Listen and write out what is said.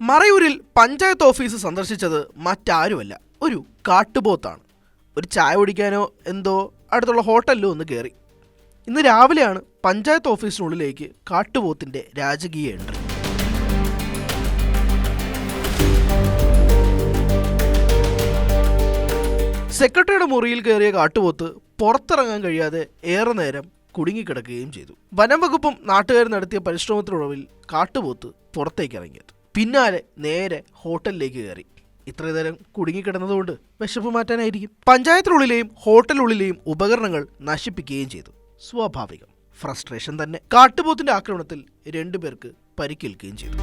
മറയൂരിൽ panchayat office സന്ദർശിച്ചത് മറ്റാരുമല്ല, ഒരു കാട്ടുപോത്താണ്. ഒരു ചായ കുടിക്കാനോ എന്തോ അടുത്തുള്ള ഹോട്ടലിലോ ഒന്ന് കയറി. ഇന്ന് രാവിലെയാണ് പഞ്ചായത്ത് ഓഫീസിനുള്ളിലേക്ക് കാട്ടുപോത്തിൻ്റെ രാജകീയ എൻട്രി. സെക്രട്ടറിയുടെ മുറിയിൽ കയറിയ കാട്ടുപോത്ത് പുറത്തിറങ്ങാൻ കഴിയാതെ ഏറെ നേരം കുടുങ്ങിക്കിടക്കുകയും ചെയ്തു. വനം വകുപ്പും നാട്ടുകാരും നടത്തിയ പരിശ്രമത്തിനൊടുവിൽ കാട്ടുപോത്ത് പുറത്തേക്ക് ഇറങ്ങിയത്. പിന്നാലെ നേരെ ഹോട്ടലിലേക്ക് കയറി. ഇത്രയും നേരം കുടുങ്ങിക്കിടന്നതുകൊണ്ട് വിശപ്പ് മാറ്റാനായിരിക്കും. പഞ്ചായത്തിനുള്ളിലെയും ഹോട്ടലിനുള്ളിലെയും ഉപകരണങ്ങൾ നശിപ്പിക്കുകയും ചെയ്തു. സ്വാഭാവികം, ഫ്രസ്ട്രേഷൻ തന്നെ. കാട്ടുപോത്തിന്റെ ആക്രമണത്തിൽ 2 പേർക്ക് പരിക്കേൽക്കുകയും ചെയ്തു.